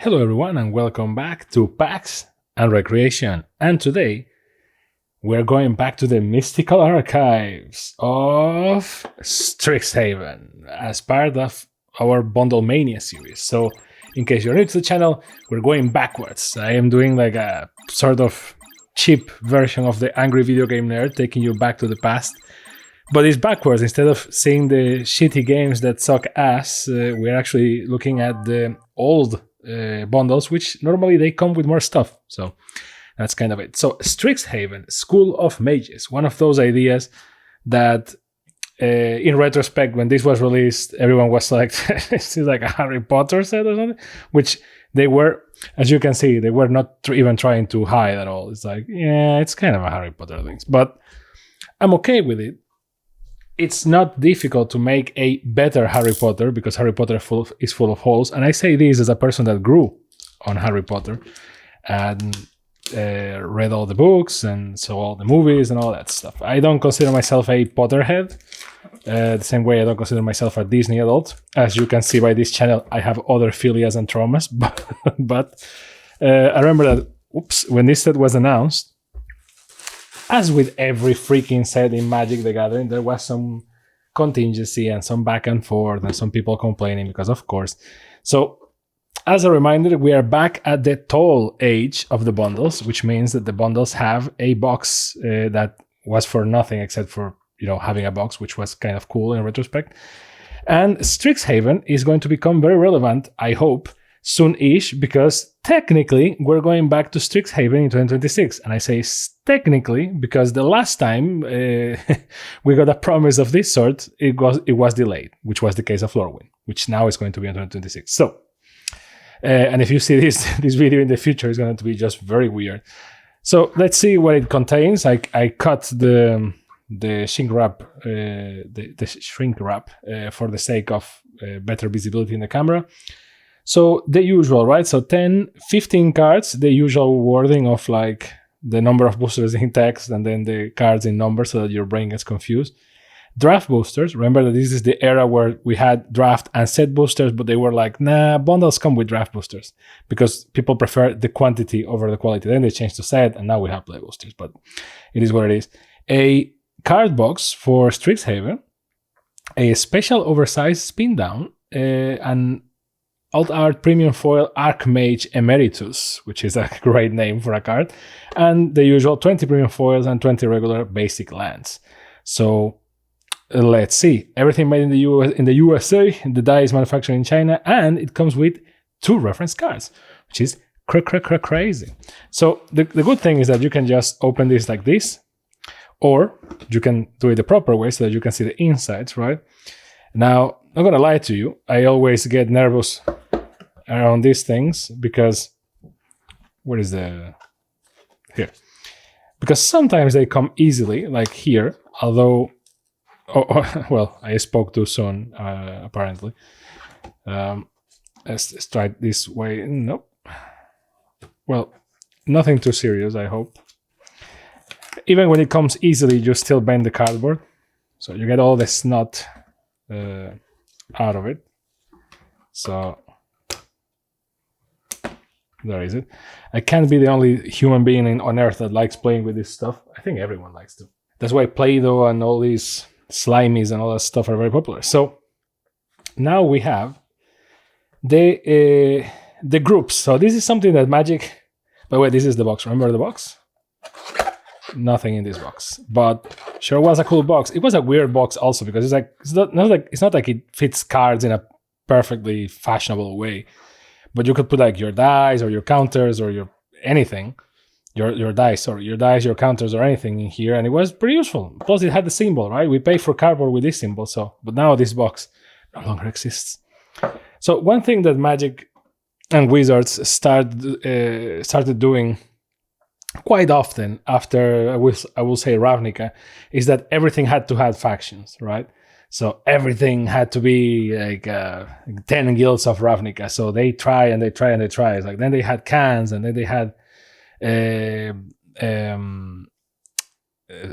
Hello everyone and welcome back to PAX and Recreation, and today we're going back to the mystical archives of Strixhaven as part of our Bundlemania series. So in case you're new to the channel, we're going backwards. I am doing like a sort of cheap version of the Angry Video Game Nerd, taking you back to the past. But it's backwards. Instead of seeing the shitty games that suck ass, we're actually looking at the old bundles, which normally they come with more stuff. So that's kind of it. So Strixhaven, School of Mages, one of those ideas that in retrospect, when this was released, everyone was like, this is like a Harry Potter set or something, which they were, as you can see, they were not even trying to hide at all. It's like, yeah, it's kind of a Harry Potter thing, but I'm okay with it. It's not difficult to make a better Harry Potter because Harry Potter is full of holes. And I say this as a person that grew on Harry Potter and read all the books and saw all the movies and all that stuff. I don't consider myself a Potterhead. The same way I don't consider myself a Disney adult. As you can see by this channel, I have other philias and traumas. But I remember that, when this set was announced, as with every freaking set in Magic the Gathering, there was some contingency and some back and forth and some people complaining because, of course. So, as a reminder, we are back at the tall age of the bundles, which means that the bundles have a box that was for nothing except for, having a box, which was kind of cool in retrospect. And Strixhaven is going to become very relevant, I hope, soon-ish, because technically we're going back to Strixhaven in 2026. And I say technically because the last time we got a promise of this sort, it was delayed, which was the case of Lorwyn, which now is going to be in 2026. So, and if you see this video in the future, it's going to be just very weird. So let's see what it contains. I cut the shrink wrap, the shrink wrap for the sake of better visibility in the camera. So the usual, right? So 15 cards, the usual wording of like the number of boosters in text and then the cards in numbers so that your brain gets confused. Draft boosters. Remember that this is the era where we had draft and set boosters, but they were like, nah, bundles come with draft boosters because people prefer the quantity over the quality. Then they changed to set and now we have play boosters, but it is what it is. A card box for Strixhaven, a special oversized spin down, and Alt Art Premium Foil Archmage Emeritus, which is a great name for a card, and the usual 20 Premium Foils and 20 regular basic lands. So let's see. Everything made in the USA, the die is manufactured in China, and it comes with 2 reference cards, which is crazy. So the good thing is that you can just open this like this, or you can do it the proper way so that you can see the insides, right? Now, I'm not gonna lie to you, I always get nervous around these things because here, because sometimes they come easily, like here, although well, I spoke too soon, apparently. Let's try it this way. Nope. Well, nothing too serious, I hope. Even when it comes easily, you still bend the cardboard, so you get all the snot out of it. So there is it. I can't be the only human being on Earth that likes playing with this stuff. I think everyone likes to. That's why Play-Doh and all these slimies and all that stuff are very popular. So now we have the groups. So this is something that Magic. By the way, this is the box. Remember the box? Nothing in this box, but sure was a cool box. It was a weird box also because it's not like it fits cards in a perfectly fashionable way, but you could put like your dice or your counters or your anything, your dice, your counters or anything in here, and it was pretty useful. Plus it had the symbol, right? We pay for cardboard with this symbol, but now this box no longer exists. So one thing that Magic and Wizards started doing quite often after I will say Ravnica is that everything had to have factions, right? So everything had to be like 10 guilds of Ravnica. So they try and they try and they try. It's like then they had cans and then they had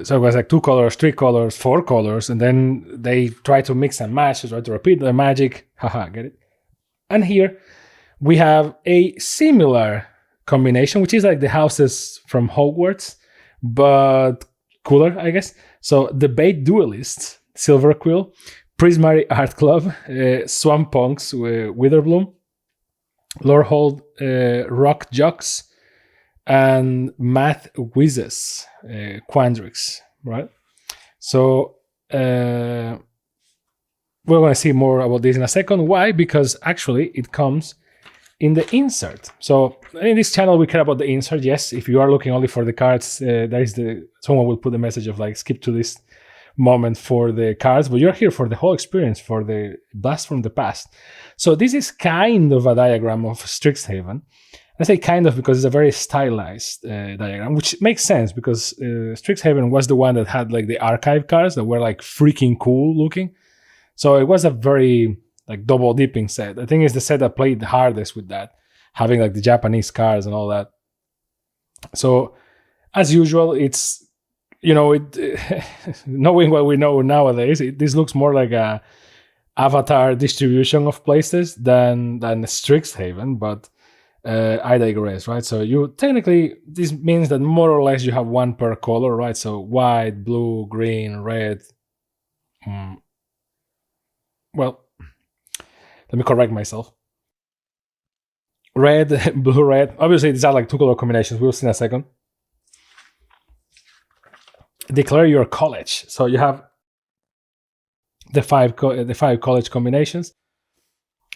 so it was like 2 colors, 3 colors, 4 colors, and then they try to mix and match, try to repeat the magic. Haha, get it? And here We have a similar combination, which is like the houses from Hogwarts, but cooler, I guess. So Debate Duelists, Silver Quill, Prismary Art Club, Swamp Punks, Witherbloom, Lorehold, Rock Jocks, and Math Whizzes, Quandrix, right? So we're going to see more about this in a second. Why? Because actually it comes in the insert. So in this channel, we care about the insert. Yes, if you are looking only for the cards, there is someone will put the message of like skip to this moment for the cards, but you're here for the whole experience, for the blast from the past. So this is kind of a diagram of Strixhaven. I say kind of because it's a very stylized diagram, which makes sense because Strixhaven was the one that had like the archive cards that were like freaking cool looking. So it was a very like double dipping set. I think it's the set that played the hardest with that, having like the Japanese cards and all that. So as usual, it's, you know, knowing what we know nowadays, this looks more like a Avatar distribution of places than Strixhaven, but I digress, right? So you technically, this means that more or less you have one per color, right? So white, blue, green, red. Well, let me correct myself. Red, blue, red. Obviously, these are like 2 color combinations. We'll see in a second. Declare your college. So you have the five college combinations.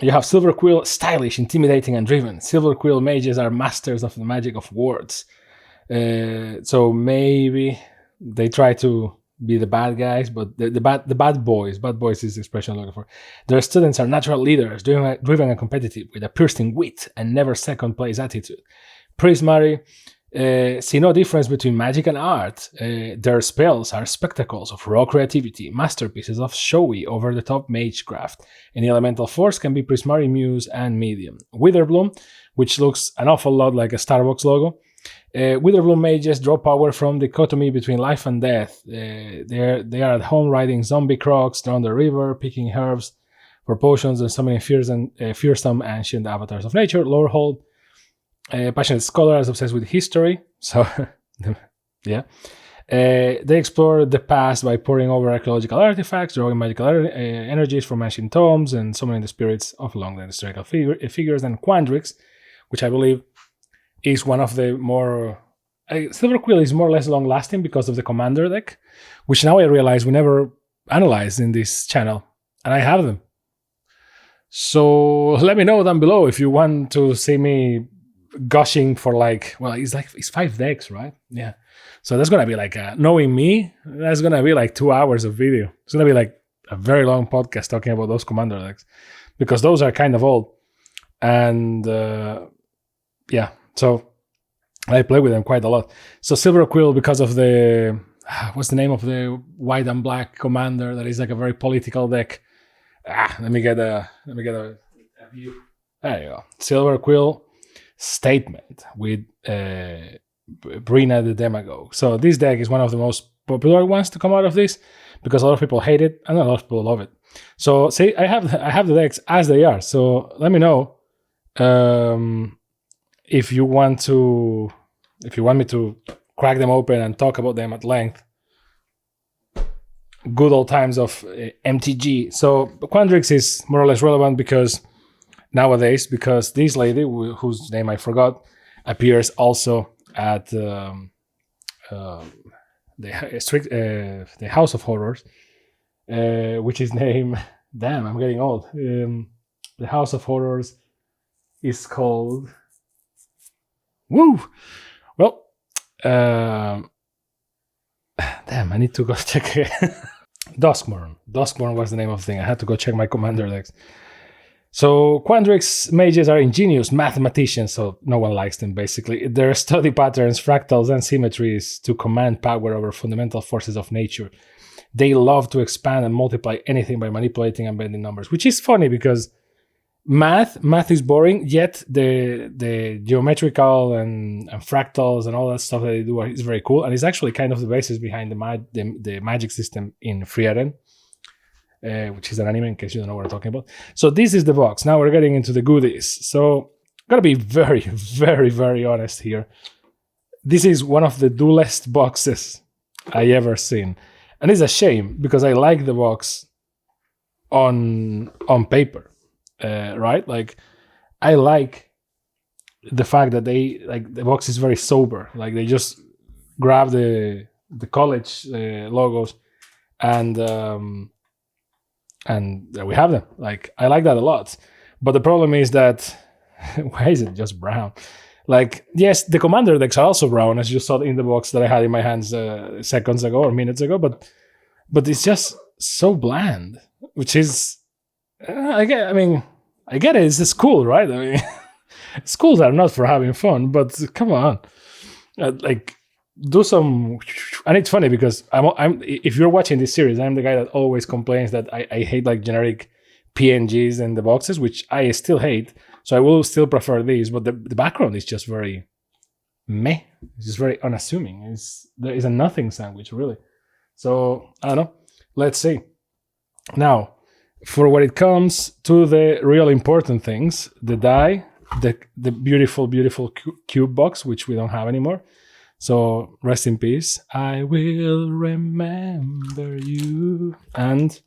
You have Silver Quill, stylish, intimidating, and driven. Silver Quill mages are masters of the magic of words. So maybe they try to be the bad guys, but the bad boys is the expression I'm looking for. Their students are natural leaders, driven and competitive, with a piercing wit and never second place attitude. Prismary see no difference between magic and art. Their spells are spectacles of raw creativity, masterpieces of showy, over-the-top magecraft. Any elemental force can be Prismary, Muse, and Medium. Witherbloom, which looks an awful lot like a Starbucks logo. Witherbloom mages draw power from the dichotomy between life and death. They are at home riding zombie crocs down the river, picking herbs for potions and summoning fearsome ancient avatars of nature. Lorehold, passionate scholars obsessed with history. So, yeah. They explore the past by poring over archaeological artifacts, drawing magical energies from ancient tomes, and summoning the spirits of long-dead historical figures. And Quandrix, which I believe is one of the more... Silver Quill is more or less long-lasting because of the commander deck, which now I realize we never analyzed in this channel, and I have them. So let me know down below if you want to see me gushing for like, well, it's 5 decks, right? Yeah. So that's gonna be like, knowing me, that's gonna be like 2 hours of video. It's gonna be like a very long podcast talking about those commander decks, because those are kind of old. And yeah, so I play with them quite a lot. So Silver Quill, because of the, what's the name of the white and black commander that is like a very political deck? Let me get a view. There you go. Silver Quill Statement with Brina the Demagogue. So this deck is one of the most popular ones to come out of this, because a lot of people hate it and a lot of people love it. So see, I have the decks as they are. So let me know if you want me to crack them open and talk about them at length. Good old times of MTG. So Quandrix is more or less relevant because nowadays, because this lady, whose name I forgot, appears also at the House of Horrors, which is named... Damn, I'm getting old. The House of Horrors is called... Woo! Well, damn, I need to go check it. Duskmourn. Duskmourn was the name of the thing. I had to go check my commander decks. So Quandrix mages are ingenious mathematicians, so no one likes them basically. Their study patterns, fractals, and symmetries to command power over fundamental forces of nature. They love to expand and multiply anything by manipulating and bending numbers, which is funny because math is boring, yet the geometrical and fractals and all that stuff that they do is very cool, and it's actually kind of the basis behind the magic system in Frieren, which is an anime in case you don't know what I'm talking about. So this is the box. Now we're getting into the goodies. So Gotta be very, very, very honest here. This is one of the dullest boxes I ever seen. And it's a shame because I like the box on paper, right? Like, I like the fact that the box is very sober. Like, they just grab the college logos and we have them. Like, I like that a lot. But the problem is that why is it just brown? Like, yes, the commander decks are also brown, as you saw in the box that I had in my hands seconds ago or minutes ago. But it's just so bland, which is I get it. It's a school, right? I mean, schools are not for having fun, but come on, like, do some. And it's funny because I'm if you're watching this series, I'm the guy that always complains that I hate like generic PNGs in the boxes, which I still hate. So I will still prefer these, but the background is just very meh. It's just very unassuming. There is a nothing sandwich, really. So I don't know. Let's see. Now, for when it comes to the real important things, the die, the beautiful, beautiful cube box, which we don't have anymore. So rest in peace. I will remember you. And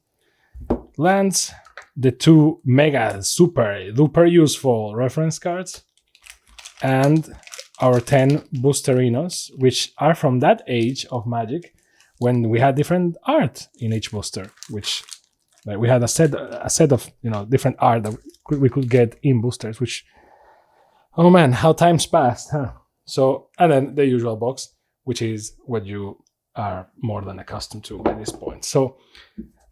lands the two mega super duper useful reference cards and our 10 boosterinos, which are from that age of Magic when we had different art in each booster, which we had a set of different art that we could get in boosters, which, oh man, how time's passed, huh? So, and then the usual box, which is what you are more than accustomed to by this point. So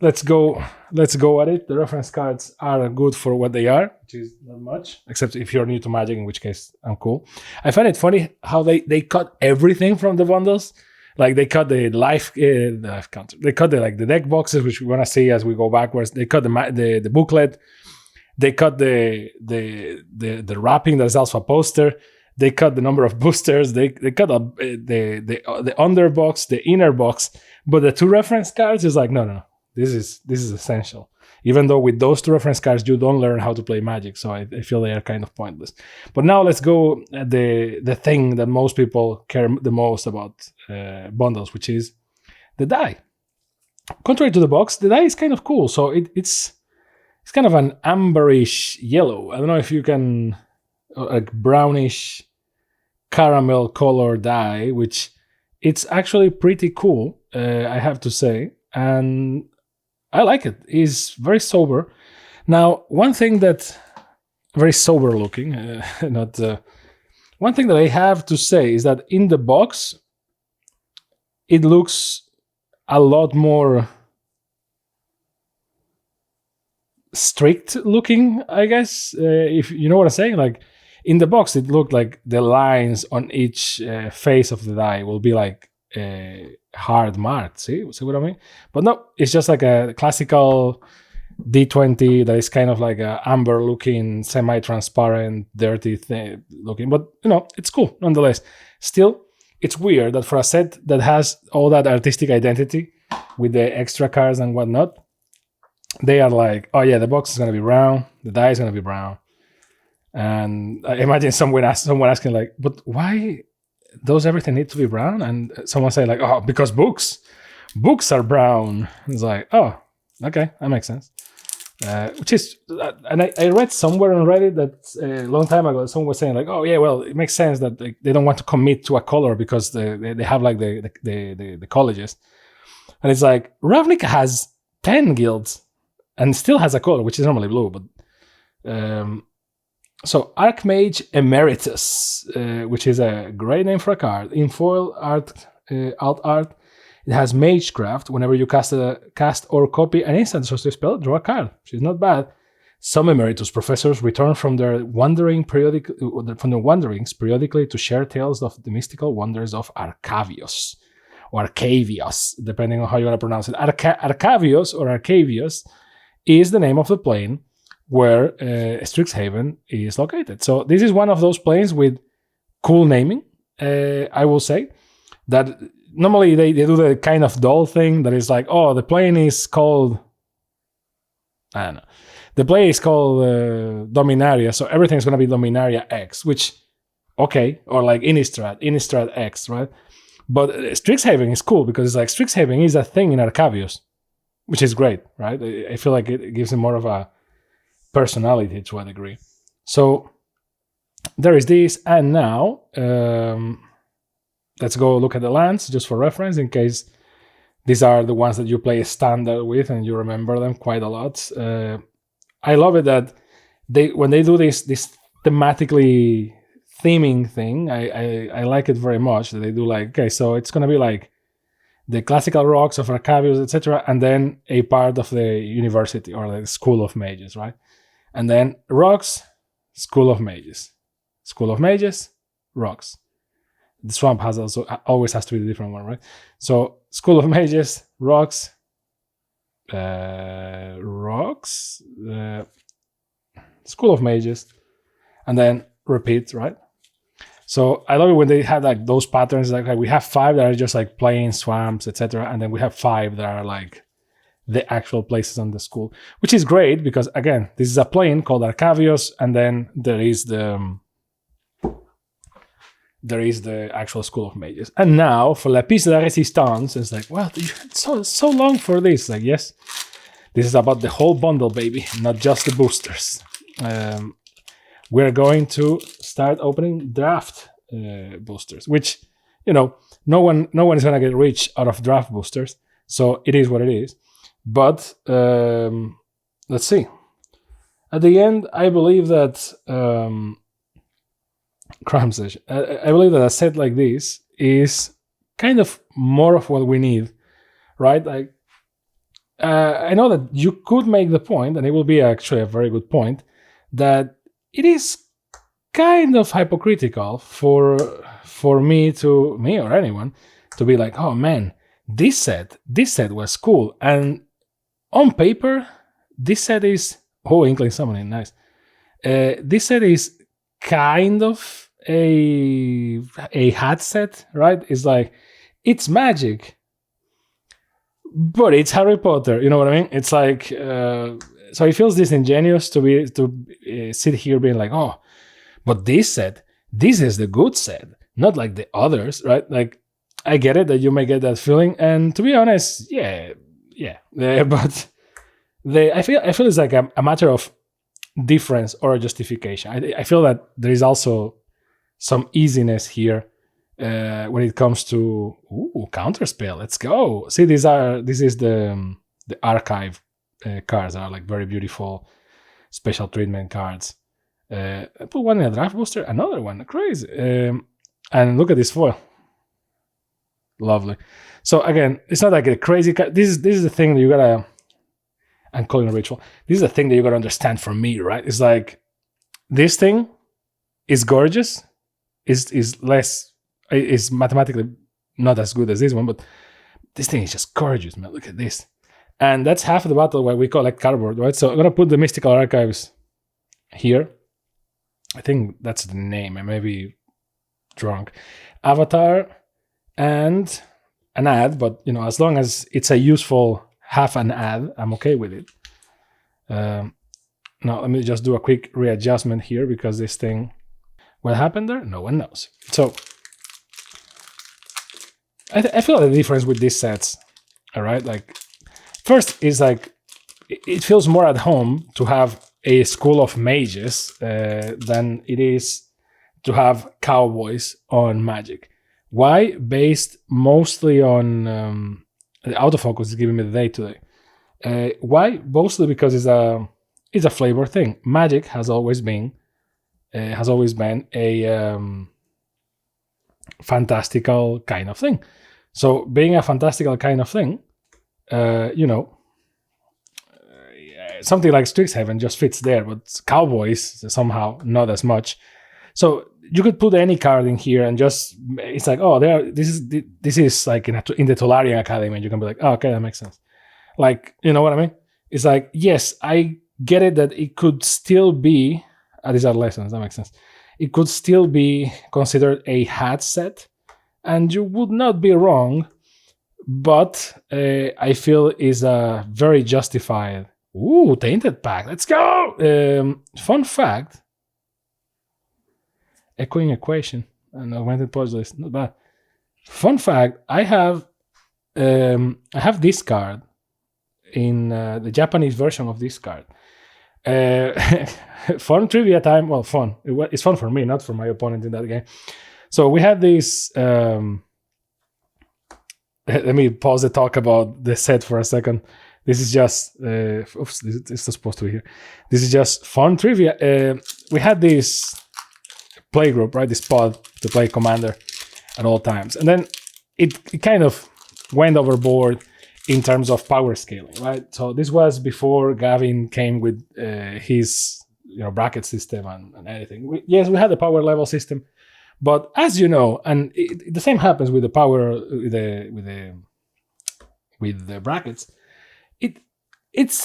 let's go at it. The reference cards are good for what they are, which is not much, except if you're new to Magic, in which case I'm cool. I find it funny how they cut everything from the bundles. Like, they cut the life counter. They cut the deck boxes, which we're gonna see as we go backwards. They cut the booklet. They cut the wrapping that's also a poster. They cut the number of boosters. They cut the under box, the inner box. But the two reference cards is like, no. This is essential. Even though with those two reference cards, you don't learn how to play Magic. So I feel they are kind of pointless. But now let's go at the thing that most people care the most about bundles, which is the die. Contrary to the box, the die is kind of cool. So it's kind of an amberish yellow. I don't know if you can, like, brownish caramel color die, which it's actually pretty cool, I have to say. And I like it. It's very sober. Now, one thing that very sober looking, one thing that I have to say is that in the box, it looks a lot more strict looking, I guess, if you know what I'm saying. Like, in the box, it looked like the lines on each face of the die will be like hard marked. See what I mean? But no, it's just like a classical D20 that is kind of like a amber looking, semi-transparent, dirty thing looking. But it's cool nonetheless. Still, it's weird that for a set that has all that artistic identity with the extra cards and whatnot, they are like, oh yeah, the box is gonna be brown, the die is gonna be brown. And I imagine someone asking like, but why does everything need to be brown? And someone say like, oh, because books are brown. It's like, oh, okay, that makes sense. Which is, and I read somewhere on Reddit that a long time ago, someone was saying like, oh yeah, well, it makes sense that they don't want to commit to a color because they have like the colleges. And it's like, Ravnica has 10 guilds and still has a color, which is normally blue, but so Archmage Emeritus, which is a great name for a card. In foil art, alt art, it has Magecraft. Whenever you cast or copy an instant sorcery spell, draw a card, which is not bad. Some Emeritus professors return from their wanderings periodically to share tales of the mystical wonders of Arcavios, or Arcavios, depending on how you want to pronounce it. Arcavios or Arcavios is the name of the plane where Strixhaven is located. So this is one of those planes with cool naming, I will say. That normally they do the kind of dull thing that is like, oh, the plane is called I don't know. The play is called Dominaria, so everything's going to be Dominaria X, which, okay, or like Innistrad X, right? But Strixhaven is cool because it's like Strixhaven is a thing in Arcavius, which is great, right? I feel like it gives it more of a personality to a degree. So there is this, and now let's go look at the lands just for reference in case these are the ones that you play standard with and you remember them quite a lot. I love it that when they do this thematically theming thing, I like it very much that they do like, okay, so it's gonna be like the classical rocks of Arcavius, etc., and then a part of the university or the School of Mages, right? And then rocks, School of Mages, School of Mages, rocks. The swamp always has to be the different one, right? So School of Mages, rocks, School of Mages, and then repeat, right? So I love it when they have like those patterns. Like we have 5 that are just like plain swamps, etc., and then we have 5 that are like the actual places on the school, which is great because again, this is a plane called Arcavius, and then there is the actual School of Mages. And now for La Piece de la Resistance, it's like, well, you had so long for this. Like, yes, this is about the whole bundle, baby, not just the boosters. We're going to start opening draft boosters, which, no one is going to get rich out of draft boosters. So it is what it is. But let's see. At the end, I believe that I believe that a set like this is kind of more of what we need, right? Like, I know that you could make the point, and it will be actually a very good point, that it is kind of hypocritical for me or anyone to be like, oh man, this set was cool, and on paper this set is Inkling Summoning, nice. This set is kind of a hat set, right? It's like, it's Magic, but it's Harry Potter, you know what I mean? It's like, so it feels disingenuous to sit here being like, oh, but this is the good set, not like the others, right? Like, I get it that you may get that feeling, and to be honest, yeah, but I feel it's like a matter of difference or justification. I feel that there is also some easiness here when it comes to counterspell. Let's go. See, this is the archive cards are like very beautiful special treatment cards. I put one in a draft booster, another one, crazy. And look at this foil. Lovely. So again, it's not like a crazy card. This is the thing that you gotta. I'm calling a ritual. This is the thing that you gotta understand from me, right? It's like this thing is gorgeous. Is mathematically not as good as this one, but this thing is just gorgeous, man. Look at this. And that's half of the battle what we collect cardboard, right? So I'm gonna put the Mystical Archives here. I think that's the name. I may be drunk. Avatar and an ad, but as long as it's a useful half an ad, I'm okay with it. Now let me just do a quick readjustment here because this thing, what happened there? No one knows. So I feel the difference with these sets. All right, like first is like it feels more at home to have a School of Mages than it is to have Cowboys on Magic. Why? Based mostly on the autofocus is giving me the day today. Why? Mostly because it's a flavor thing. Magic has always been a fantastical kind of thing. So being a fantastical kind of thing, something like Strixhaven just fits there, but Cowboys somehow not as much. So you could put any card in here and just, it's like, oh, this is like in the Tolarian Academy, and you can be like, oh, okay, that makes sense. Like, you know what I mean? It's like, yes, I get it that it could still be, these are lessons, that makes sense. It could still be considered a hat set, and you would not be wrong, but I feel is very justified Ooh, Tainted Pack. Let's go! Fun fact. Echoing Equation. And Augmented Pause List. Not bad. Fun fact. I have this card in the Japanese version of this card. Fun trivia time. Well, fun. It's fun for me, not for my opponent in that game. So we had this... let me pause the talk about the set for a second. This is just... oops, this is supposed to be here. This is just fun trivia. We had this playgroup, right? This pod to play Commander at all times. And then it kind of went overboard in terms of power scaling, right? So this was before Gavin came with his bracket system and everything. Yes, we had the power level system, but as you know, and the same happens with the power with the brackets.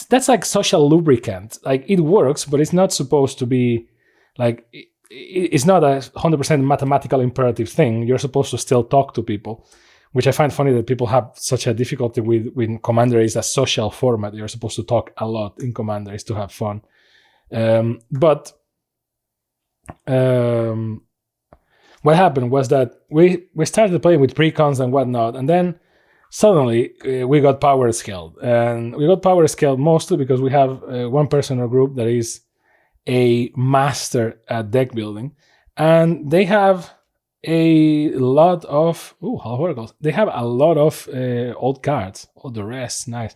That's like social lubricant. Like it works, but it's not supposed to be like it's not a 100% mathematical imperative thing. You're supposed to still talk to people, which I find funny that people have such a difficulty with when Commander is a social format. You're supposed to talk a lot in Commander is to have fun. But what happened was that we started playing with precons and whatnot, and then suddenly we got power scaled. And we got power scaled mostly because we have one person in our group that is a master at deck building, and they have a lot of oracles. They have a lot of old cards. Oh, the rest, nice.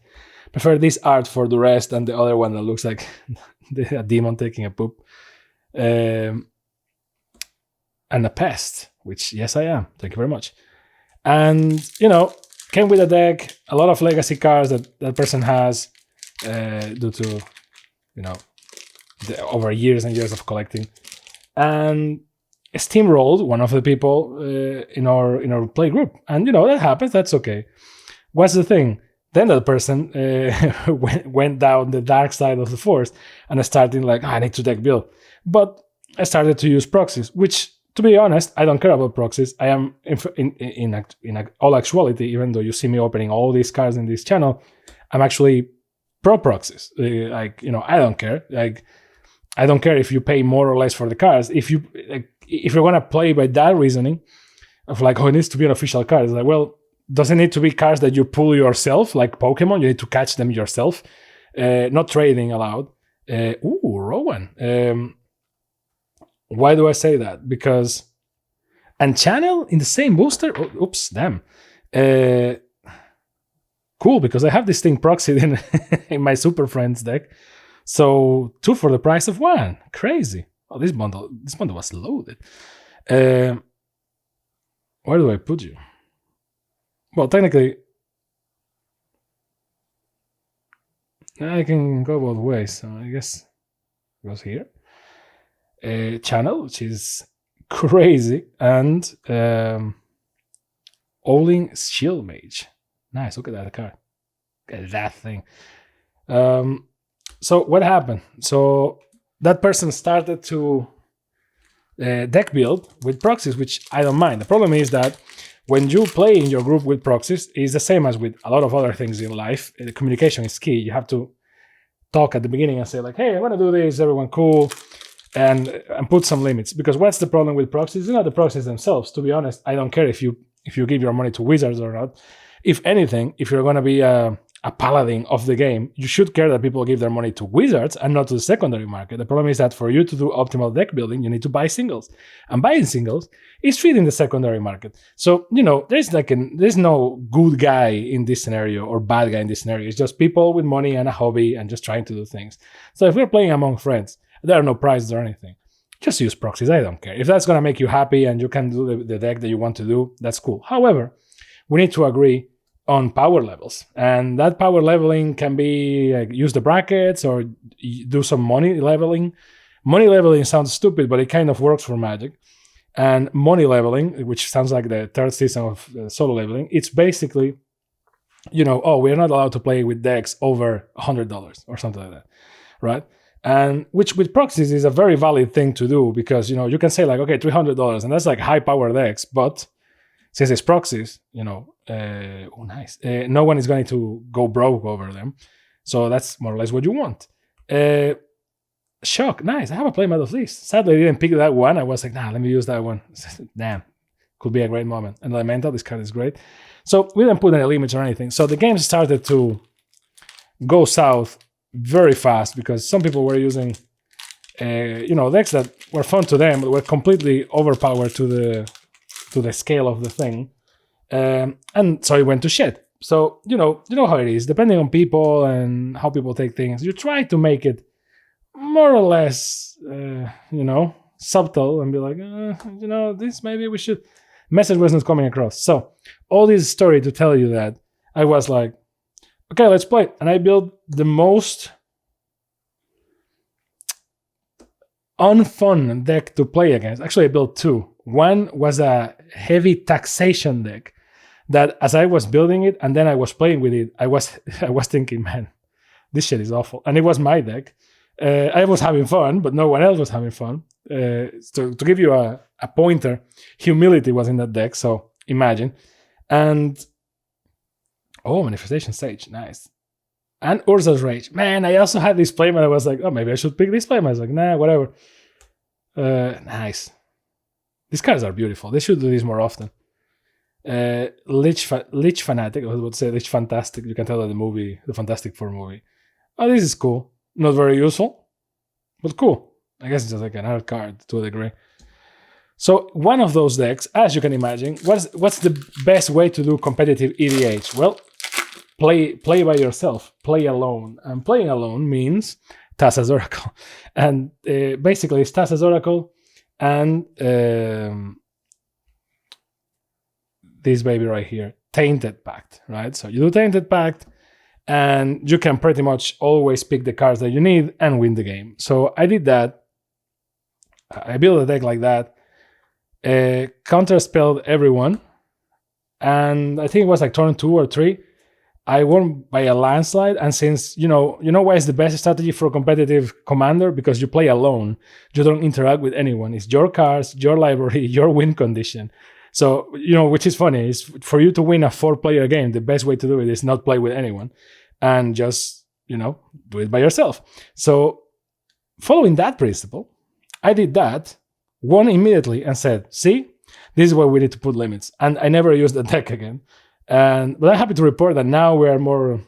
Prefer this art for the rest than the other one that looks like a demon taking a poop. And a pest, which yes I am. Thank you very much. And came with a deck, a lot of legacy cards that person has due to over years and years of collecting, and steamrolled one of the people in our play group, and that happens. That's okay. What's the thing? Then that person went down the dark side of the force and started like, I need to deck build. But I started to use proxies, which, to be honest, I don't care about proxies. I am in all actuality, even though you see me opening all these cards in this channel, I'm actually pro proxies. I don't care. I don't care if you pay more or less for the cards. If you're gonna play by that reasoning of like, it needs to be an official card, it's like, well, does it need to be cards that you pull yourself, like Pokemon? You need to catch them yourself. Not trading allowed. Rowan. Why do I say that? Because and channel in the same booster. Oops, damn. Cool, because I have this thing proxied in my Super Friends deck. So 2 for the price of 1. Crazy. Oh, this bundle was loaded. Where do I put you? Well, technically, I can go both ways. So I guess it goes here. Channel, which is crazy, and Owling Shield Mage. Nice. Look at that card. Look at that thing. So what happened? So that person started to deck build with proxies, which I don't mind. The problem is that when you play in your group with proxies, it's the same as with a lot of other things in life. The communication is key. You have to talk at the beginning and say like, hey, I want to do this, everyone cool, and put some limits. Because what's the problem with proxies? It's not the proxies themselves. To be honest, I don't care if you give your money to wizards or not. If anything, if you're going to be a paladin of the game, you should care that people give their money to wizards and not to the secondary market. The problem is that for you to do optimal deck building, you need to buy singles. And buying singles is treating the secondary market. So, there's no good guy in this scenario or bad guy in this scenario. It's just people with money and a hobby and just trying to do things. So if we're playing among friends, there are no prizes or anything. Just use proxies. I don't care. If that's going to make you happy and you can do the deck that you want to do, that's cool. However, we need to agree on power levels, and that power leveling can be use the brackets or do some money leveling. Money leveling sounds stupid, but it kind of works for Magic. And money leveling, which sounds like the third season of solo leveling, it's basically, we're not allowed to play with decks over $100 or something like that, right? And which with proxies is a very valid thing to do because you can say like, okay, $300, and that's like high power decks, but since it's proxies, nice. No one is going to go broke over them. So that's more or less what you want. Shock, nice. I have a playmat of this. Sadly, I didn't pick that one. I was like, nah, let me use that one. Damn, could be a great moment. And Elemental, this card is great. So we didn't put any limits or anything. So the game started to go south very fast because some people were using, decks that were fun to them, but were completely overpowered to the scale of the thing. And so it went to shit. So, you know how it is. Depending on people and how people take things, you try to make it more or less, subtle and be like, this maybe we should. Message wasn't coming across. So, all this story to tell you that I was like, okay, let's play. And I built the most unfun deck to play against. Actually, I built two. One was a heavy taxation deck that as I was building it and then I was playing with it, I was thinking, man, this shit is awful. And it was my deck. I was having fun, but no one else was having fun. To give you a pointer, humility was in that deck, so imagine. And Manifestation Sage, nice. And Urza's Rage. Man, I also had this playmat. I was like, oh, maybe I should pick this playmat. I was like, nah, whatever. Nice. These cards are beautiful. They should do this more often. Lich Fanatic. I was about to say Lich Fantastic. You can tell that the Fantastic Four movie. Oh, this is cool. Not very useful, but cool. I guess it's just like another card to a degree. So one of those decks, as you can imagine, what's the best way to do competitive EDH? Well, play by yourself, play alone. And playing alone means Tasa's Oracle. And basically it's Tasa's Oracle and this baby right here, Tainted Pact, right? So you do Tainted Pact, and you can pretty much always pick the cards that you need and win the game. So I did that. I built a deck like that. Counterspelled everyone. And I think it was like turn 2 or 3. I won by a landslide. And since, you know why it's the best strategy for a competitive commander? Because you play alone. You don't interact with anyone. It's your cards, your library, your win condition. So, which is funny, is for you to win a 4-player game, the best way to do it is not play with anyone and just, do it by yourself. So, following that principle, I did that, won immediately, and said, see, this is where we need to put limits. And I never used the deck again. But I'm happy to report that now we are more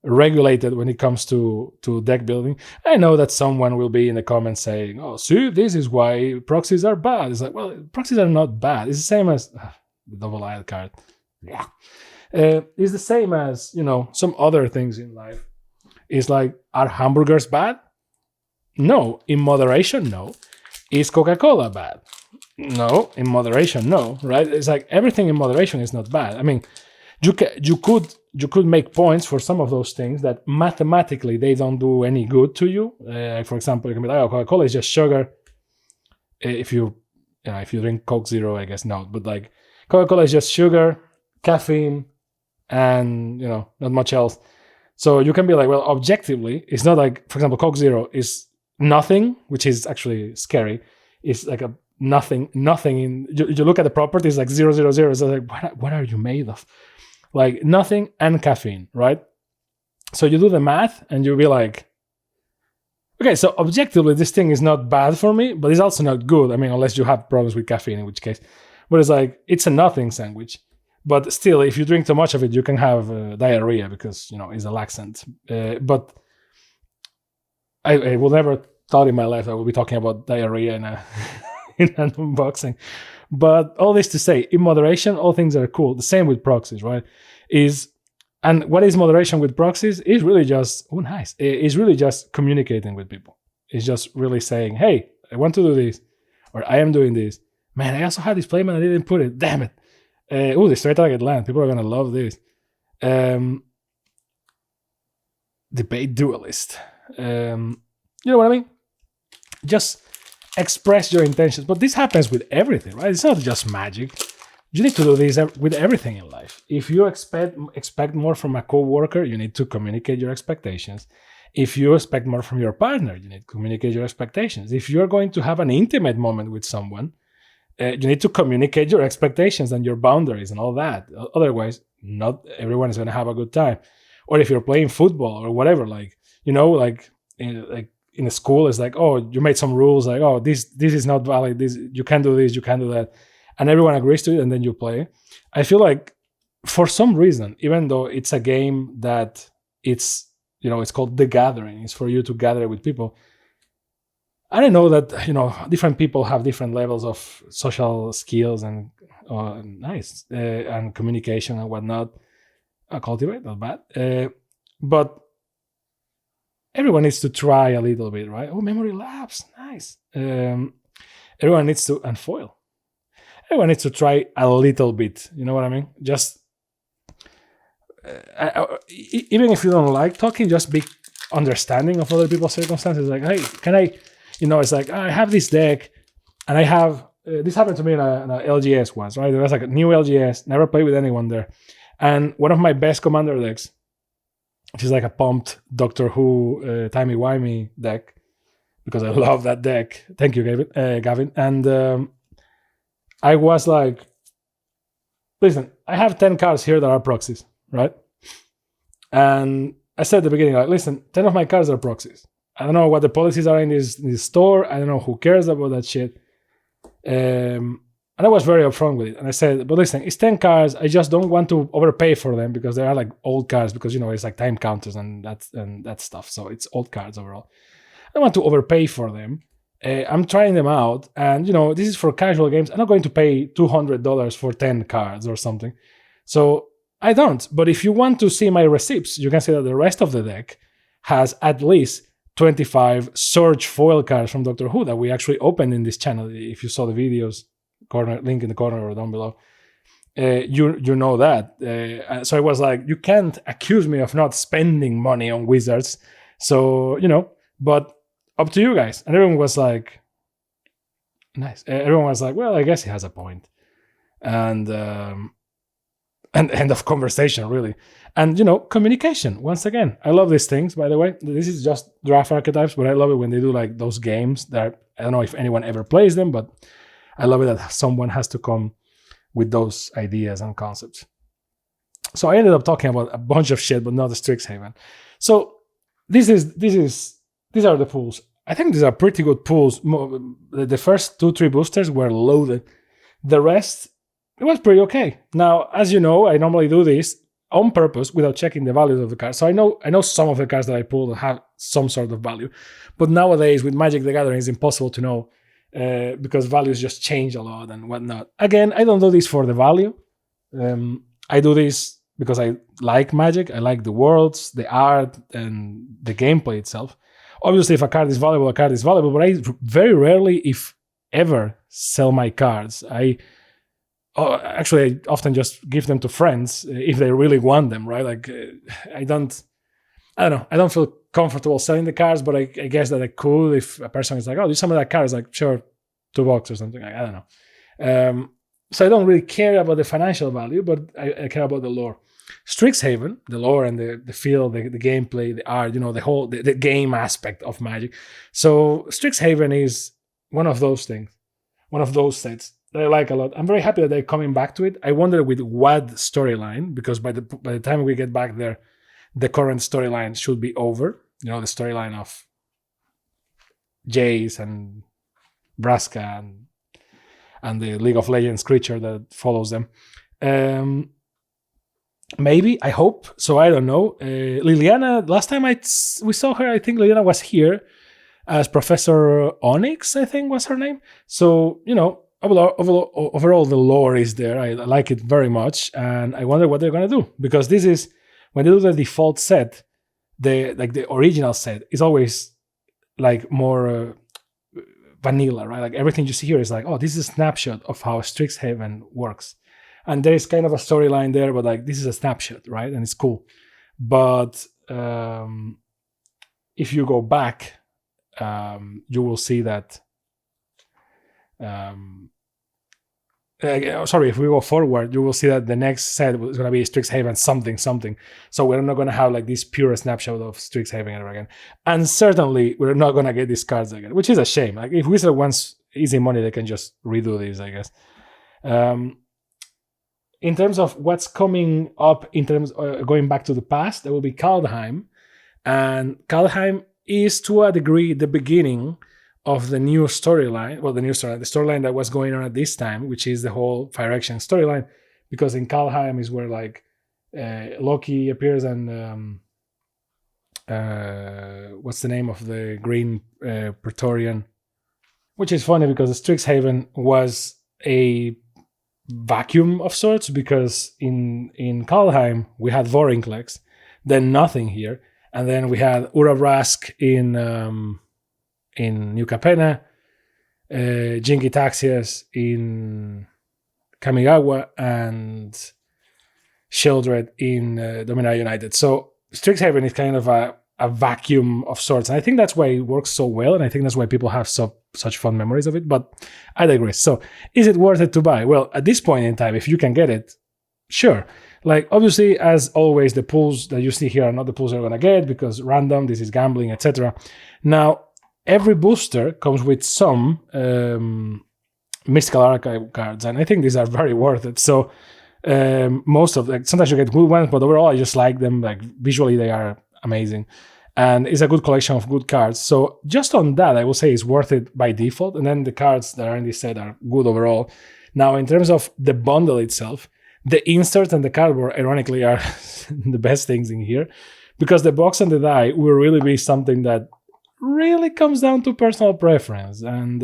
regulated when it comes to deck building. I know that someone will be in the comments saying, oh, see, this is why proxies are bad. It's like, well, proxies are not bad. It's the same as the double-eyed card. Yeah. It's the same as, some other things in life. It's like, are hamburgers bad? No. In moderation, no. Is Coca-Cola bad? No. In moderation, no. Right? It's like everything in moderation is not bad. I mean, you could make points for some of those things that mathematically they don't do any good to you. For example, you can be like, oh, Coca-Cola is just sugar. If you drink Coke Zero, I guess not. But like Coca-Cola is just sugar, caffeine, and not much else. So you can be like, well, objectively, it's not like, for example, Coke Zero is nothing, which is actually scary. It's like a nothing in. You look at the properties like 000. So like, what are you made of? Like nothing and caffeine, right? So you do the math and you'll be like, okay, so objectively, this thing is not bad for me, but it's also not good. I mean, unless you have problems with caffeine, in which case. But it's like, it's a nothing sandwich. But still, if you drink too much of it, you can have diarrhea because, it's a laxant. But I would never thought in my life I would be talking about diarrhea in an unboxing. But all this to say, in moderation, all things are cool. The same with proxies, right? And what is moderation with proxies? Is really just, It's really just communicating with people. It's just really saying, hey, I want to do this, or I am doing this. Man, I also had this playmat, I didn't put it. Damn it. The straight target land. People are going to love this. Debate duelist. You know what I mean? Just express your intentions. But this happens with everything, right? It's not just magic. You need to do this with everything in life. If you expect more from a co-worker, you need to communicate your expectations. If you expect more from your partner, you need to communicate your expectations. If you're going to have an intimate moment with someone, you need to communicate your expectations and your boundaries and all that. Otherwise, not everyone is going to have a good time. Or if you're playing football or whatever, like, like in a school, it's like, oh, you made some rules, like, oh, this is not valid, this, you can't do this, you can't do that, and everyone agrees to it, and then you play. I feel like for some reason, even though it's a game that it's called The Gathering, it's for you to gather with people, I don't know that different people have different levels of social skills and and communication and whatnot. Cultivate, not bad, but everyone needs to try a little bit, right? Oh, memory lapse, nice. Everyone needs to, and foil. Everyone needs to try a little bit. You know what I mean? Just even if you don't like talking, just be understanding of other people's circumstances. Like, hey, can I? It's like, I have this deck, and I have this happened to me in a LGS once, right? There was like a new LGS, never played with anyone there, and one of my best commander decks, which is like a pumped Doctor Who timey-wimey deck, because I love that deck. Thank you, Gavin. And I was like, listen, I have 10 cards here that are proxies, right? And I said at the beginning, like, listen, 10 of my cards are proxies. I don't know what the policies are in this store. I don't know who cares about that shit. And I was very upfront with it. And I said, but listen, it's 10 cards. I just don't want to overpay for them because they are like old cards, because, it's like time counters and that stuff. So it's old cards overall. I don't want to overpay for them. I'm trying them out. And, this is for casual games. I'm not going to pay $200 for 10 cards or something. So I don't. But if you want to see my receipts, you can see that the rest of the deck has at least 25 Surge foil cards from Doctor Who that we actually opened in this channel. If you saw the videos, link in the corner or down below, you know that. So I was like, you can't accuse me of not spending money on Wizards. So, but up to you guys. And everyone was like, nice. Everyone was like, well, I guess he has a point. And end of conversation, really. And, communication, once again. I love these things, by the way. This is just draft archetypes, but I love it when they do like those games that, I don't know if anyone ever plays them, but I love it that someone has to come with those ideas and concepts. So I ended up talking about a bunch of shit, but not the Strixhaven. So these are the pools. I think these are pretty good pools. The first 2-3 boosters were loaded. The rest, it was pretty okay. Now, as you know, I normally do this on purpose without checking the values of the cards. So I know some of the cards that I pulled have some sort of value. But nowadays, with Magic the Gathering, it's impossible to know because values just change a lot and whatnot. Again, I don't do this for the value. I do this because I like Magic. I like the worlds, the art, and the gameplay itself. Obviously, if a card is valuable, a card is valuable, but I very rarely, if ever, sell my cards. Actually, I often just give them to friends if they really want them, right? Like, I don't know. I don't feel comfortable selling the cards, but I guess that I could if a person is like, oh, there's some of that card. It's like, sure, $2 or something. I don't know. So I don't really care about the financial value, but I care about the lore. Strixhaven, the lore and the feel, the gameplay, the art, the whole the game aspect of Magic. So Strixhaven is one of those things, one of those sets that I like a lot. I'm very happy that they're coming back to it. I wonder with what storyline, because by the time we get back there, the current storyline should be over. The storyline of Jace and Vraska and the League of Legends creature that follows them. Maybe, I hope. So I don't know. Liliana, last time we saw her, I think Liliana was here as Professor Onyx, I think was her name. So, overall the lore is there. I like it very much. And I wonder what they're going to do. Because this is, when they do the default set, the original set is always like more vanilla, right? Like everything you see here is like, oh, this is a snapshot of how Strixhaven works. And there is kind of a storyline there, but like this is a snapshot, right? And it's cool. But if you go back, you will see that. If we go forward, you will see that the next set is going to be Strixhaven something. So we're not going to have like this pure snapshot of Strixhaven ever again. And certainly we're not going to get these cards again, which is a shame. Like if Wizard wants easy money, they can just redo these, I guess. in terms of what's coming up, in terms going back to the past, there will be Kaldheim, and Kaldheim is to a degree the beginning of the new storyline. Well, the storyline that was going on at this time, which is the whole Fire Action storyline, because in Kaldheim is where like Loki appears and what's the name of the Green Praetorian? Which is funny because Strixhaven was a vacuum of sorts, because in Kaldheim we had Vorinclex, then nothing here, and then we had Urabrask in New Capenna, Jinki Taxias in Kamigawa, and Sheldred in Dominaria United. So Strixhaven is kind of a vacuum of sorts, and I think that's why it works so well, and I think that's why people have such fond memories of it, but I digress. So is it worth it to buy? Well, at this point in time, if you can get it, sure. Like, obviously, as always, the pools that you see here are not the pools you're going to get, because random, this is gambling, etc. Now, every booster comes with some Mystical Archive cards, and I think these are very worth it. So most of, like, sometimes you get good ones, but overall I just like them. Like, visually they are amazing, and it's a good collection of good cards. So just on that, I will say it's worth it by default, and then the cards that are in this set are good overall. Now, in terms of the bundle itself, the inserts and the cardboard, ironically, are the best things in here, because the box and the die will really be something that really comes down to personal preference. And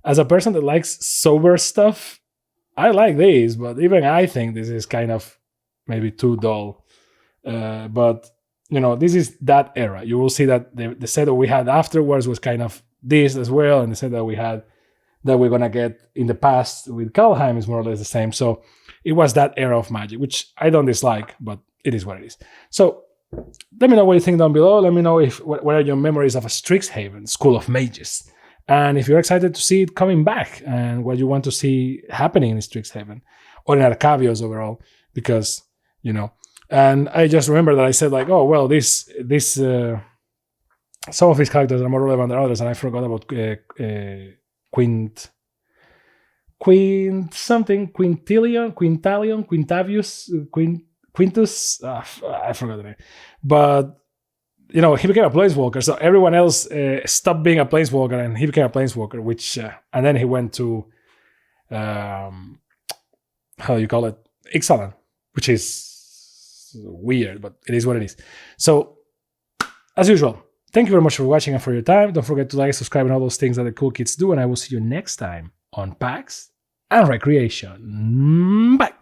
as a person that likes sober stuff, I like these, but even I think this is kind of maybe too dull. But, you know, this is that era. You will see that the set that we had afterwards was kind of this as well, and the set that we had that we're going to get in the past with Kaldheim is more or less the same. So it was that era of Magic, which I don't dislike, but it is what it is. So let me know what you think down below. Let me know what are your memories of a Strixhaven, School of Mages. And if you're excited to see it coming back, and what you want to see happening in Strixhaven or in Arcavios overall, because, you know. And I just remember that I said, like, oh, well, this some of these characters are more relevant than others, and I forgot about Quintus, I forgot the name. But, you know, he became a planeswalker, so everyone else stopped being a planeswalker, and he became a planeswalker, which, and then he went to, how do you call it? Ixalan, which is weird, but it is what it is. So, as usual, thank you very much for watching and for your time. Don't forget to like, subscribe, and all those things that the cool kids do, and I will see you next time on PAX and Recreation. Bye!